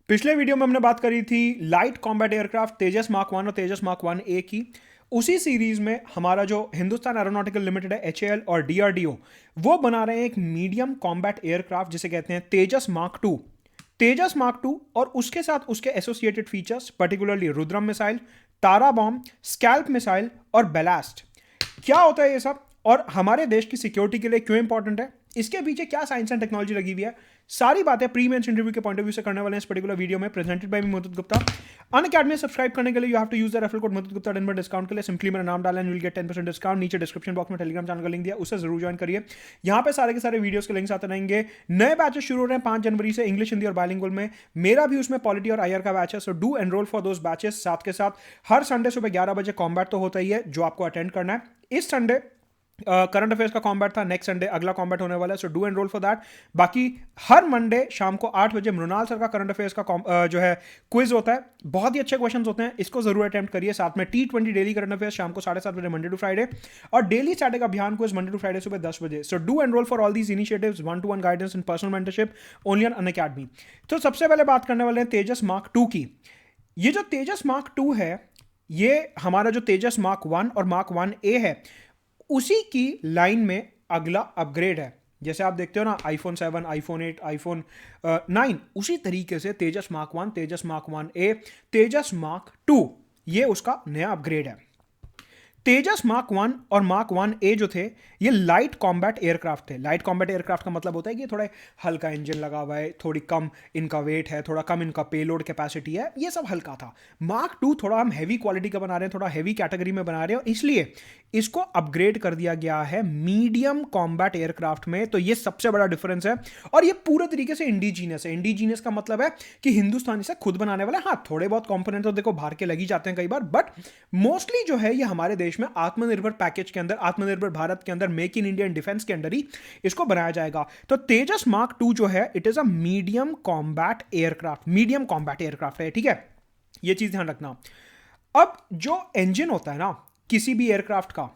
पिछले वीडियो में हमने बात करी थी लाइट कॉम्बैट एयरक्राफ्ट तेजस मार्क 1 और तेजस मार्क 1 ए की। उसी सीरीज में हमारा जो हिंदुस्तान एरोनॉटिकल लिमिटेड है एचएएल और डीआरडीओ वो बना रहे हैं एक मीडियम कॉम्बैट एयरक्राफ्ट जिसे कहते हैं तेजस मार्क 2। तेजस मार्क 2 और उसके साथ उसके associated features particularly Rudram missile, Tara bomb, SCALP missile और बेलास्ट। क्या होता है ये सब और हमारे देश की सिक्योरिटी के लिए क्यों इंपॉर्टेंट है, इसके पीछे क्या साइंस एंड टेक्नोलॉजी लगी हुई है, सारी बातें प्री मेंस इंटरव्यू के पॉइंट ऑफ व्यू से करने वाले हैं इस पर्टिकुलर वीडियो में। Presented by me Mudit Gupta. Unacademy subscribe करने के लिए you have to use the referral code Mudit Gupta 10% discount के लिए सिंपली मेरा नाम डालें, यू विल गेट 10% डिस्काउंट। नीचे डिस्क्रिप्शन बॉक्स में टेलीग्राम चैनल का लिंक दिया, उसे जरूर ज्वाइन करिए। यहाँ पे सारे के सारे वीडियोस के लिंक्स आते रहेंगे। नए बैचेस शुरू हो रहे हैं 5 जनवरी से इंग्लिश, हिंदी और बाइलिंगुअल में। मेरा भी उसमें पॉलिटी और आईआर का बैच है, so do enrol for those batches. साथ के साथ हर संडे सुबह 11 बजे कॉम्बैट तो होता ही है जो आपको अटेंड करना है। इस संडे करंट अफेयर्स का कॉम्बैट था, नेक्स्ट संडे अगला कॉम्बैट होने वाला है, so do enrol for that. बाकी हर मंडे शाम को 8 बजे मृणाल सर का करंट अफेयर्स का जो है क्विज होता है। बहुत ही अच्छे क्वेश्चंस होते हैं, इसको जरूर अटेम्प्ट करिए। साथ में T20 डेली करंट अफेयर्स शाम को 7:30 बजे मंडे टू फ्राइडे और डेली स्टैटिक अभियान क्विज मंडे टू फ्राइडे सुबह 10 बजे। So do enrol for all these initiatives, 1-to-1 guidance and personal mentorship only on Unacademy. तो सबसे पहले बात करने वाले हैं तेजस मार्क 2 की। ये जो तेजस मार्क 2 है, ये हमारा जो तेजस मार्क 1 और मार्क 1 ए है उसी की लाइन में अगला अपग्रेड है। जैसे आप देखते हो ना आईफोन 7, आईफोन 8, आईफोन 9, उसी तरीके से तेजस मार्क 1, तेजस मार्क 1 ए, तेजस मार्क 2 ये उसका नया अपग्रेड है। तेजस मार्क 1 और मार्क 1 ए जो थे ये लाइट कॉम्बैट एयरक्राफ्ट थे। लाइट कॉम्बैट एयरक्राफ्ट का मतलब होता है कि थोड़ा हल्का इंजन लगा हुआ है, थोड़ी कम इनका वेट है, थोड़ा कम इनका पेलोड कैपेसिटी है, ये सब हल्का था। मार्क 2 थोड़ा हम हैवी क्वालिटी का बना रहे हैं, थोड़ा हैवी कैटेगरी में बना रहे हैं और इसलिए इसको अपग्रेड कर दिया गया है मीडियम कॉम्बैट एयरक्राफ्ट में। तो ये सबसे बड़ा डिफरेंस है और ये पूरे तरीके से इंडिजीनियस है। इंडिजीनियस का मतलब है कि हिंदुस्तानी से खुद बनाने वाला। हाँ, थोड़े बहुत कंपोनेंट तो देखो बाहर के लग ही जाते हैं कई बार, बट मोस्टली जो है ये हमारे देश में आत्मनिर्भर पैकेज के अंदर, आत्मनिर्भर भारत के अंदर, मेक इन इंडिया डिफेंस के अंदर ही इसको बनाया जाएगा। तो तेजस मार्क 2 जो है it is a medium combat aircraft, medium combat aircraft है, ठीक है, ये चीज ध्यान रखना। अब जो इंजन होता है ना किसी भी एयरक्राफ्ट का,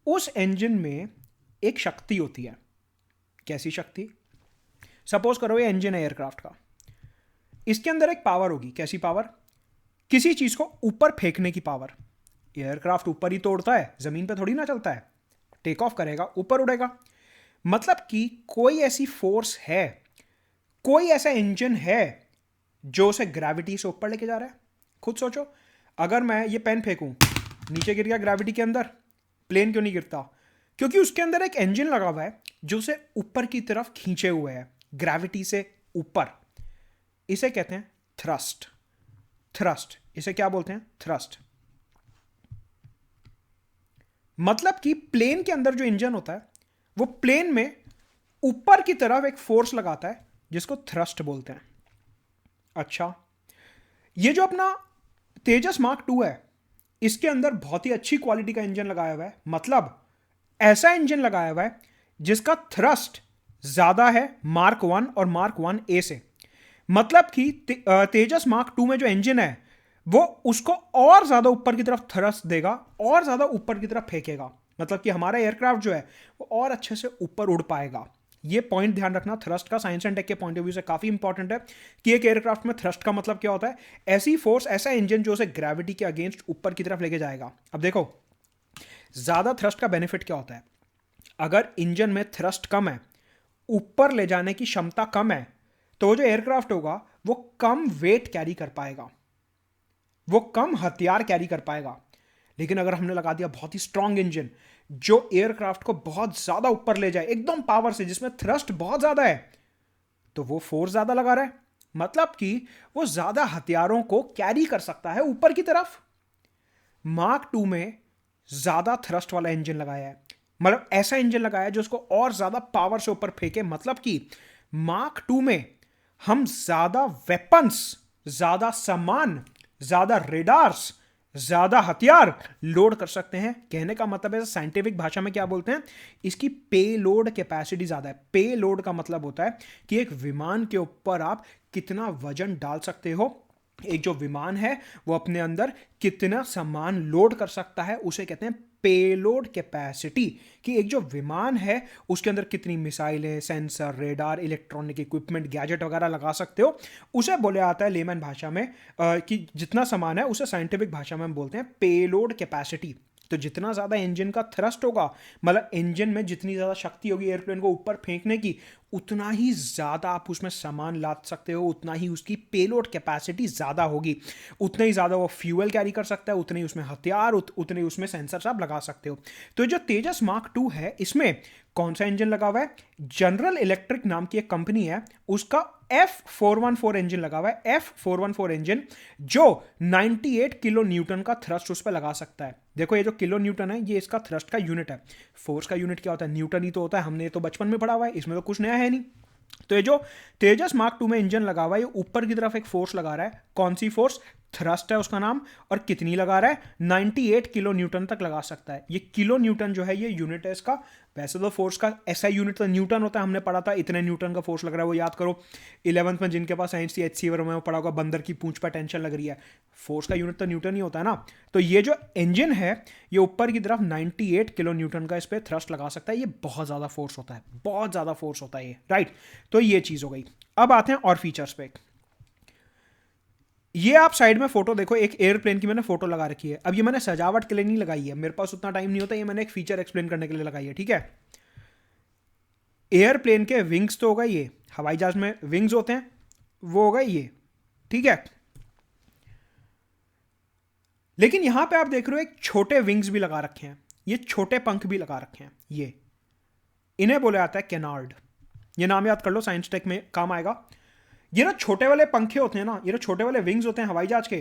उस इंजन में एक शक्ति होती है। कैसी शक्ति? सपोज करो ये इंजन है एयरक्राफ्ट का, इसके अंदर एक पावर होगी। कैसी पावर? किसी चीज को ऊपर फेंकने की पावर। एयरक्राफ्ट ऊपर ही तो उड़ता है, जमीन पे थोड़ी ना चलता है। टेक ऑफ करेगा ऊपर उड़ेगा। मतलब कि कोई ऐसी फोर्स है, कोई ऐसा इंजन है जो उसे ग्रेविटी से ऊपर लेके जा रहा है। खुद सोचो, अगर मैं ये पेन फेंकूं, नीचे गिर गया ग्रेविटी के अंदर, प्लेन क्यों नहीं गिरता? क्योंकि उसके अंदर एक इंजन लगा हुआ है जो उसे ऊपर की तरफ खींचे हुए है, ग्रेविटी से ऊपर। इसे कहते हैं थ्रस्ट। थ्रस्ट, इसे क्या बोलते हैं? थ्रस्ट। मतलब कि प्लेन के अंदर जो इंजन होता है वो प्लेन में ऊपर की तरफ एक फोर्स लगाता है जिसको थ्रस्ट बोलते हैं। अच्छा, ये जो अपना तेजस मार्क 2 है इसके अंदर बहुत ही अच्छी क्वालिटी का इंजन लगाया हुआ है। मतलब ऐसा इंजन लगाया हुआ है जिसका थ्रस्ट ज्यादा है मार्क 1 और मार्क 1 ए से। मतलब कि तेजस मार्क 2 में जो इंजन है वो उसको और ज्यादा ऊपर की तरफ थ्रस्ट देगा, और ज्यादा ऊपर की तरफ फेंकेगा। मतलब कि हमारा एयरक्राफ्ट जो है वो और अच्छे से ऊपर उड़ पाएगा। ये पॉइंट ध्यान रखना, थ्रस्ट का साइंस एंड टेक के पॉइंट ऑफ व्यू से काफी इंपॉर्टेंट है कि एक एयरक्राफ्ट में थ्रस्ट का मतलब क्या होता है। ऐसी फोर्स, ऐसा इंजन जो उसे ग्रेविटी के अगेंस्ट ऊपर की तरफ लेके जाएगा। अब देखो, ज्यादा थ्रस्ट का बेनिफिट क्या होता है? अगर इंजन में थ्रस्ट कम है, ऊपर ले जाने की क्षमता कम है, तो वो जो एयरक्राफ्ट होगा वो कम वेट कैरी कर पाएगा, वो कम हथियार कैरी कर पाएगा। लेकिन अगर हमने लगा दिया बहुत ही स्ट्रांग इंजन जो एयरक्राफ्ट को बहुत ज्यादा ऊपर ले जाए एकदम पावर से, जिसमें थ्रस्ट बहुत ज्यादा है, तो वो फोर्स ज्यादा लगा रहा है, मतलब कि वो ज्यादा हथियारों को कैरी कर सकता है ऊपर की तरफ। मार्क 2 में ज्यादा थ्रस्ट वाला इंजन लगाया है, मतलब ऐसा इंजन लगाया है जो उसको और ज्यादा पावर से ऊपर फेंके। मतलब कि मार्क 2 में हम ज्यादा वेपन्स, ज्यादा सामान, ज्यादा रेडार्स, ज्यादा हथियार लोड कर सकते हैं। कहने का मतलब है, साइंटिफिक भाषा में क्या बोलते हैं, इसकी पेलोड कैपेसिटी ज्यादा है। पेलोड का मतलब होता है कि एक विमान के ऊपर आप कितना वजन डाल सकते हो, एक जो विमान है वो अपने अंदर कितना सामान लोड कर सकता है, उसे कहते हैं पेलोड कैपेसिटी, कि एक जो विमान है उसके अंदर कितनी मिसाइलें, sensor, radar, electronic equipment, gadget वगैरह लगा सकते हो, उसे बोला जाता है लेमैन भाषा में कि जितना सामान है उसे साइंटिफिक भाषा में हम बोलते हैं पेलोड कैपेसिटी। तो जितना ज़्यादा इंजन का थ्रस्ट होगा, मतलब इंजन में जितनी ज़्यादा शक्ति होगी एयरप्लेन को ऊपर फेंकने की, उतना ही ज़्यादा आप उसमें सामान लाद सकते हो, उतना ही उसकी पेलोड कैपेसिटी ज़्यादा होगी, उतना ही ज़्यादा वो फ्यूल कैरी कर सकता है, उतने ही उसमें हथियार, उतने ही उसमें सेंसर्स आप लगा सकते हो। तो जो तेजस मार्क 2 है इसमें कौन सा इंजन लगा हुआ है? जनरल इलेक्ट्रिक नाम की एक कंपनी है, उसका F414 इंजन लगा हुआ है। F414 इंजन जो 98 किलो न्यूटन का थ्रस्ट उस पर लगा सकता है। देखो ये जो किलो न्यूटन है ये इसका थ्रस्ट का यूनिट है। फोर्स का यूनिट क्या होता है? न्यूटन ही तो होता है, हमने ये तो बचपन में पढ़ा हुआ है, इसमें तो कुछ नया है नहीं। तो ये जो तेजस मार्क 2 में इंजन लगा हुआ है ये ऊपर की तरफ एक फोर्स लगा रहा है। कौन सी फोर्स? थ्रस्ट है उसका नाम। और कितनी लगा रहा है? 98 किलो न्यूटन तक लगा सकता है। ये किलो न्यूटन जो है ये यूनिट है इसका। वैसे तो फोर्स का ऐसा यूनिट तो न्यूटन होता है, हमने पढ़ा था इतने न्यूटन का फोर्स लग रहा है, वो याद करो 11th में जिनके पास साइंस थी HCV में पढ़ा होगा, बंदर की पूंछ पर टेंशन लग रही है। फोर्स का यूनिट तो न्यूटन ही होता है ना। तो ये जो इंजन है ये ऊपर की तरफ 98 किलो न्यूटन का इस पर थ्रस्ट लगा सकता है। ये बहुत ज़्यादा फोर्स होता है, बहुत ज़्यादा फोर्स होता है ये, राइट। तो ये चीज़ हो गई। अब आते हैं और फीचर्स पे। ये आप साइड में फोटो देखो, एक एयरप्लेन की मैंने फोटो लगा रखी है। अब ये मैंने सजावट के लिए नहीं लगाई है, मेरे पास उतना टाइम नहीं होता, ये मैंने एक फीचर एक्सप्लेन करने के लिए लगाई है, ठीक है। एयरप्लेन के विंग्स तो होगा, ये हवाई जहाज में विंग्स होते हैं, वो होगा ये, ठीक है। लेकिन यहां पे आप देख रहे हो एक छोटे विंग्स भी लगा रखे हैं, ये छोटे पंख भी लगा रखे हैं। ये इन्हें बोला जाता है केनार्ड। ये नाम याद कर लो, साइंस टेक में काम आएगा। ये ना छोटे वाले पंखे होते हैं ना, ये ना छोटे वाले विंग्स होते हैं हवाई जहाज के,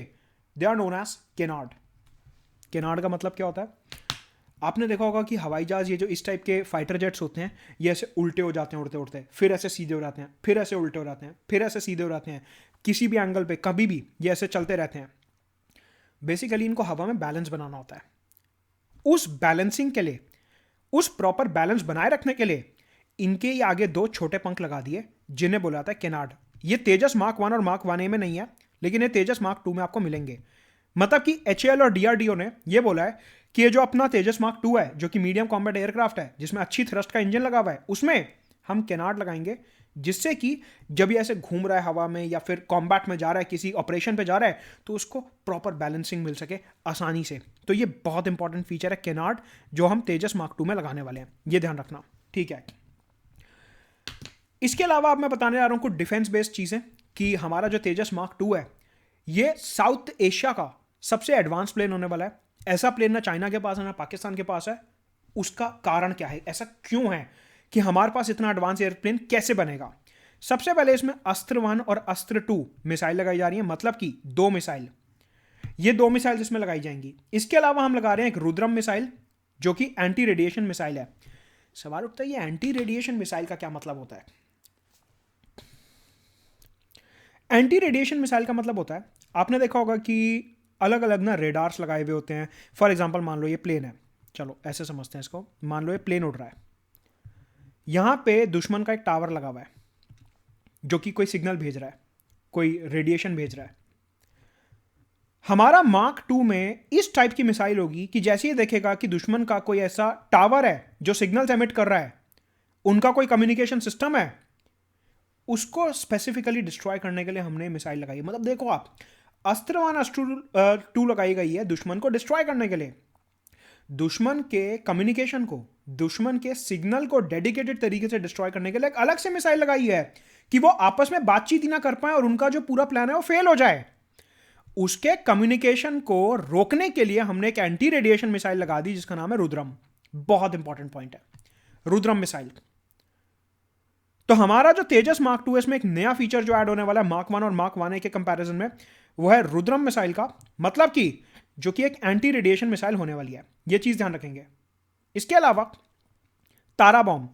they are known as canard. Canard का मतलब क्या होता है? आपने देखा होगा कि हवाई जहाज ये जो इस टाइप के फाइटर जेट्स होते हैं ये ऐसे उल्टे हो जाते हैं उड़ते उड़ते, फिर ऐसे सीधे हो जाते हैं, फिर ऐसे उल्टे हो जाते हैं, फिर ऐसे सीधे हो जाते हैं, किसी भी एंगल पे कभी भी ये ऐसे चलते रहते हैं। बेसिकली इनको हवा में बैलेंस बनाना होता है। उस बैलेंसिंग के लिए, उस प्रॉपर बैलेंस बनाए रखने के लिए इनके ये आगे दो छोटे पंख लगा दिए जिन्हें बोला जाता है केनार्ड। ये तेजस मार्क 1 और मार्क 1A में नहीं है, लेकिन ये तेजस मार्क 2 में आपको मिलेंगे। मतलब कि HAL और DRDO ने ये बोला है कि ये जो अपना तेजस मार्क 2 है जो कि मीडियम कॉम्बैट एयरक्राफ्ट है जिसमें अच्छी थ्रस्ट का इंजन लगा हुआ है, उसमें हम केनार्ड लगाएंगे, जिससे कि जब ये ऐसे घूम रहा है हवा में या फिर कॉम्बैट में जा रहा है, किसी ऑपरेशन पे जा रहा है, तो उसको प्रॉपर बैलेंसिंग मिल सके आसानी से। तो ये बहुत इंपॉर्टेंट फीचर है केनार्ड, जो हम तेजस मार्क 2 में लगाने वाले हैं, ये ध्यान रखना, ठीक है। इसके अलावा अब मैं बताने जा रहा हूं कुछ डिफेंस बेस्ड चीजें कि हमारा जो तेजस मार्क 2 है ये साउथ एशिया का सबसे एडवांस प्लेन होने वाला है। ऐसा प्लेन ना चाइना के पास है ना पाकिस्तान के पास है। उसका कारण क्या है, ऐसा क्यों है कि हमारे पास इतना एडवांस एयरप्लेन कैसे बनेगा? सबसे पहले इसमें अस्त्र 1 और अस्त्र 2 मिसाइल लगाई जा रही है, मतलब कि 2 मिसाइल, ये 2 मिसाइल इसमें लगाई जाएंगी। इसके अलावा हम लगा रहे हैं एक रुद्रम मिसाइल जो कि एंटी रेडिएशन मिसाइल है। सवाल उठता है ये एंटी रेडिएशन मिसाइल का क्या मतलब होता है? एंटी रेडिएशन मिसाइल का मतलब होता है, आपने देखा होगा कि अलग अलग ना रेडार्स लगाए हुए होते हैं। फॉर एग्जांपल मान लो ये प्लेन है, चलो ऐसे समझते हैं इसको, मान लो ये प्लेन उड़ रहा है, यहां पे दुश्मन का एक टावर लगा हुआ है जो कि कोई सिग्नल भेज रहा है, कोई रेडिएशन भेज रहा है। हमारा मार्क 2 में इस टाइप की मिसाइल होगी कि जैसे ही देखेगा कि दुश्मन का कोई ऐसा टावर है जो सिग्नल्स एमिट कर रहा है, उनका कोई कम्युनिकेशन सिस्टम है, उसको स्पेसिफिकली डिस्ट्रॉय करने के लिए हमने मिसाइल लगाई। मतलब देखो आप, अस्त्र 1 अस्त्र 2 लगाई गई है दुश्मन को डिस्ट्रॉय करने के लिए, दुश्मन के कम्युनिकेशन को, दुश्मन के सिग्नल को डेडिकेटेड तरीके से डिस्ट्रॉय करने के लिए एक अलग से मिसाइल लगाई है कि वो आपस में बातचीत ही ना कर पाए और उनका जो पूरा प्लान है वो फेल हो जाए। उसके कम्युनिकेशन को रोकने के लिए हमने एक एंटी रेडिएशन मिसाइल लगा दी जिसका नाम है रुद्रम। बहुत इंपॉर्टेंट पॉइंट है रुद्रम मिसाइल। तो हमारा जो तेजस मार्क 2 है इसमें एक नया फीचर जो ऐड होने वाला है मार्क 1 और मार्क 1A के कंपैरिजन में, वो है रुद्रम मिसाइल का, मतलब कि जो कि एक एंटी रेडिएशन मिसाइल होने वाली है, ये चीज ध्यान रखेंगे। इसके अलावा तारा बॉम्ब,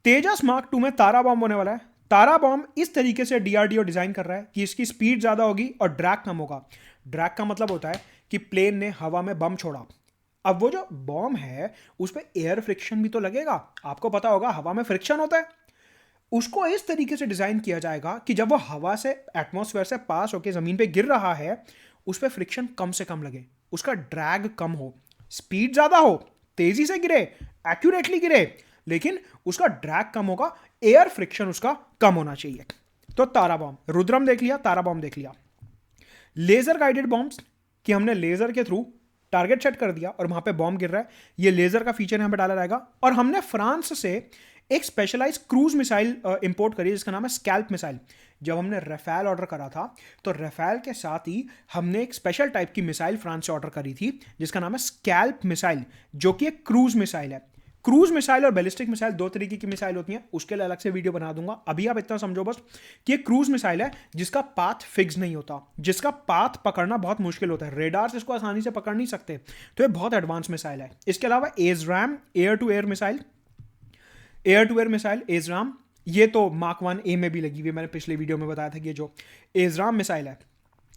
तेजस मार्क 2 में तारा बॉम्ब होने वाला है। तारा बॉम्ब इस तरीके से DRDO डिजाइन कर रहा है कि इसकी स्पीड ज्यादा होगी और ड्रैग कम होगा। ड्रैग का मतलब होता है कि प्लेन ने हवा में बम छोड़ा, अब वो जो बॉम्ब है उस पर एयर फ्रिक्शन भी तो लगेगा, आपको पता होगा हवा में फ्रिक्शन होता है। उसको इस तरीके से डिजाइन किया जाएगा कि जब वो हवा से, एटमॉस्फेयर से पास होकर जमीन पे गिर रहा है, उस पर फ्रिक्शन कम से कम लगे, उसका ड्रैग कम हो। स्पीड ज़्यादा हो, तेज़ी से गिरे, एक्यूरेटली गिरे, लेकिन उसका ड्रैग कम होगा, एयर फ्रिक्शन उसका कम होना चाहिए। तो तारा बॉम्ब, रुद्रम देख लिया, तारा बॉम्ब देख लिया। लेजर गाइडेड बॉम्ब्स कि हमने लेजर के थ्रू टारगेट सेट कर दिया और वहां पे बॉम्ब गिर रहा है, ये लेजर का फीचर यहां पे डाला जाएगा। और हमने फ्रांस से एक स्पेशलाइज क्रूज मिसाइल इंपोर्ट करी जिसका नाम है स्कैल्प मिसाइल। जब हमने रफेल ऑर्डर करा था तो रफेल के साथ ही हमने एक स्पेशल टाइप की मिसाइल फ्रांस से ऑर्डर करी थी जिसका नाम है स्कैल्प मिसाइल, जो कि एक क्रूज मिसाइल है। क्रूज मिसाइल और बैलिस्टिक मिसाइल दो तरीके की मिसाइल होती हैं, उसके लिए अलग से वीडियो बना दूंगा। अभी आप इतना समझो बस कि एक क्रूज मिसाइल है जिसका पाथ फिक्स नहीं होता, जिसका पाथ पकड़ना बहुत मुश्किल होता है, रेडार से इसको आसानी से पकड़ नहीं सकते, तो ये बहुत एडवांस मिसाइल है। इसके अलावा एजराम एयर टू एयर मिसाइल, एजराम, ये तो मार्क 1A में भी लगी हुई है। मैंने पिछले वीडियो में बताया था कि ये जो एजराम मिसाइल है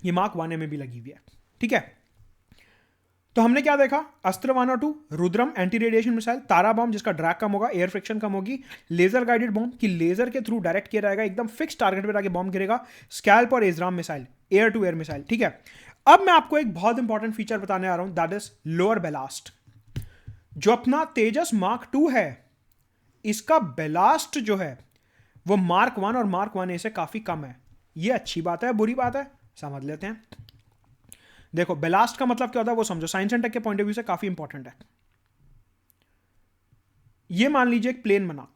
ये मार्क 1A में भी लगी हुई है। ठीक है, तो हमने क्या देखा, अस्त्र 1 और 2, Rudram anti radiation missile, Tara bomb जिसका ड्रैग कम होगा, एयर फ्रिक्शन कम होगी, लेजर गाइडेड बॉम्ब कि लेजर के थ्रू डायरेक्ट किया जाएगा, एकदम फिक्स टारगेट पे जाके बॉम्ब गिरेगा, स्कैल्प और एजराम missile, air to air missile. ठीक है, अब मैं आपको एक बहुत इंपॉर्टेंट फीचर बताने आ रहा हूं, दैट इज लोअर बेलास्ट। जो अपना तेजस मार्क 2 है, इसका बेलास्ट जो है वो मार्क 1 और मार्क 1A से काफी कम है। ये अच्छी बात है, बुरी बात है, समझ लेते हैं। देखो, बेलास्ट का मतलब क्या होता है वो समझो, साइंस एंड टेक के पॉइंट ऑफ व्यू से काफी इंपॉर्टेंट है। ये मान लीजिए एक प्लेन बना,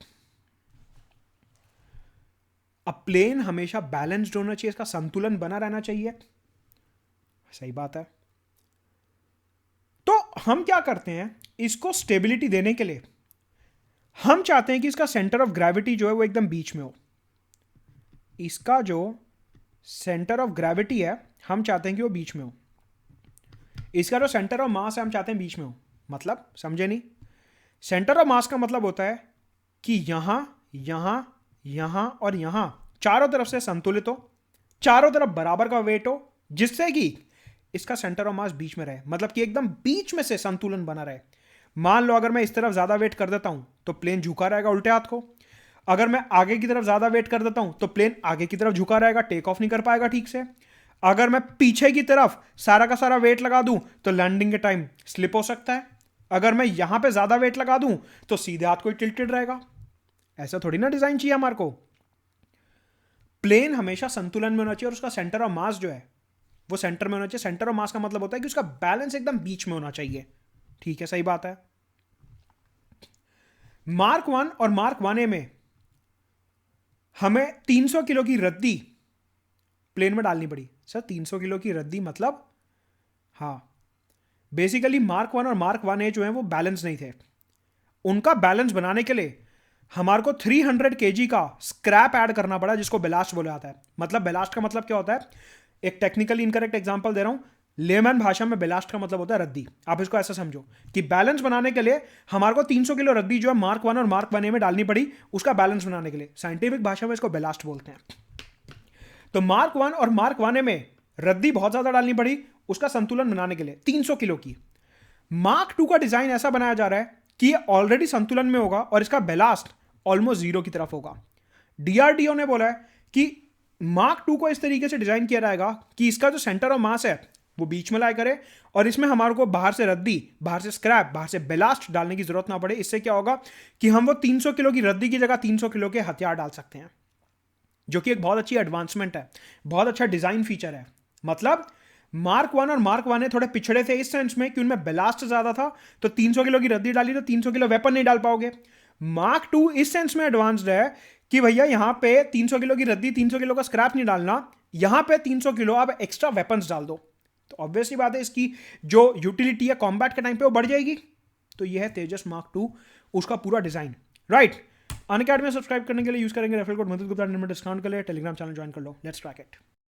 अब प्लेन हमेशा बैलेंस्ड होना चाहिए, इसका संतुलन बना रहना चाहिए, सही बात है। तो हम क्या करते हैं, इसको स्टेबिलिटी देने के लिए हम चाहते हैं कि इसका सेंटर ऑफ ग्रेविटी जो है वो एकदम बीच में हो। इसका जो सेंटर ऑफ ग्रेविटी है हम चाहते हैं कि वो बीच में हो, इसका जो सेंटर ऑफ मास है हम चाहते हैं बीच में हो। मतलब समझे नहीं, सेंटर ऑफ मास का मतलब होता है कि यहां यहां यहां और यहां चारों तरफ से संतुलित हो, चारों तरफ बराबर का वेट हो, जिससे कि इसका सेंटर ऑफ मास बीच में रहे, मतलब कि एकदम बीच में से संतुलन बना रहे। मान लो अगर मैं इस तरफ ज्यादा वेट कर देता हूं तो प्लेन झुका रहेगा उल्टे हाथ को, अगर मैं आगे की तरफ ज्यादा वेट कर देता हूं तो प्लेन आगे की तरफ झुका रहेगा, टेक ऑफ नहीं कर पाएगा ठीक से। अगर मैं पीछे की तरफ सारा का सारा वेट लगा दूं तो लैंडिंग के टाइम स्लिप हो सकता है। अगर मैं यहां पे ज्यादा वेट लगा दूं तो सीधे हाथ को टिल्टेड रहेगा। ऐसा थोड़ी ना डिजाइन चाहिए हमारे को। प्लेन हमेशा संतुलन में होना चाहिए और उसका सेंटर ऑफ मास जो है वो सेंटर में होना चाहिए। सेंटर ऑफ मास का मतलब होता है कि उसका बैलेंस एकदम बीच में होना चाहिए। ठीक है, सही बात है। मार्क 1 और मार्क 1A में हमें 300 किलो की रद्दी प्लेन में डालनी पड़ी। सर 300 किलो की रद्दी मतलब, हाँ, बेसिकली मार्क 1 और मार्क 1A जो है वो बैलेंस नहीं थे। उनका बैलेंस बनाने के लिए हमारे को 300 kg का स्क्रैप ऐड करना पड़ा, जिसको बेलास्ट बोला जाता है। मतलब बेलास्ट का मतलब क्या होता है, एक टेक्निकली इनकरेक्ट एग्जांपल दे रहा हूं, लेमन भाषा में बेलास्ट का मतलब होता है रद्दी। आप इसको ऐसा समझो कि बैलेंस बनाने के लिए हमारे को 300 किलो रद्दी जो है मार्क 1 और मार्क 1A में डालनी पड़ी, उसका बैलेंस बनाने के लिए। साइंटिफिक भाषा में इसको बेलास्ट बोलते हैं। तो मार्क 1 और मार्क 1A में रद्दी बहुत ज्यादा डालनी पड़ी उसका संतुलन बनाने के लिए 300 किलो की। मार्क 2 का डिजाइन ऐसा बनाया जा रहा है कि ये ऑलरेडी संतुलन में होगा और इसका बेलास्ट ऑलमोस्ट जीरो की तरफ होगा। डीआरडीओ ने बोला है कि मार्क 2 को इस तरीके से डिजाइन किया जाएगा कि इसका जो सेंटर ऑफ मास है वो बीच में लाया करे और इसमें हमारे को बाहर से रद्दी, बाहर से स्क्रैप, बाहर से बेलास्ट डालने की जरूरत ना पड़े। इससे क्या होगा कि हम वो 300 किलो की रद्दी की जगह 300 किलो के हथियार डाल सकते हैं, जो कि एक बहुत अच्छी एडवांसमेंट है, बहुत अच्छा डिजाइन फीचर है। मतलब मार्क 1 और मार्क 1A थोड़े पिछड़े थे इस सेंस में कि उनमें बेलास्ट ज्यादा था, तो 300 किलो की रद्दी डाली तो 300 किलो वेपन नहीं डाल पाओगे। मार्क 2 इस सेंस में एडवांस्ड है कि भैया यहां पे 300 किलो की रद्दी, 300 किलो का स्क्रैप नहीं डालना, यहां पे 300 किलो आप एक्स्ट्रा वेपन्स डाल दो, तो ऑब्वियसली बात है इसकी जो यूटिलिटी है कॉम्बैट के टाइम पे वो बढ़ जाएगी। तो ये है तेजस मार्क 2, उसका पूरा डिजाइन। राइट, अनअकैडमी में सब्सक्राइब करने के लिए यूज करेंगे रेफरल कोड मधुर गुप्ता, डिस्काउंट के लिए टेलीग्राम चैनल ज्वाइन कर लो। Let's track it.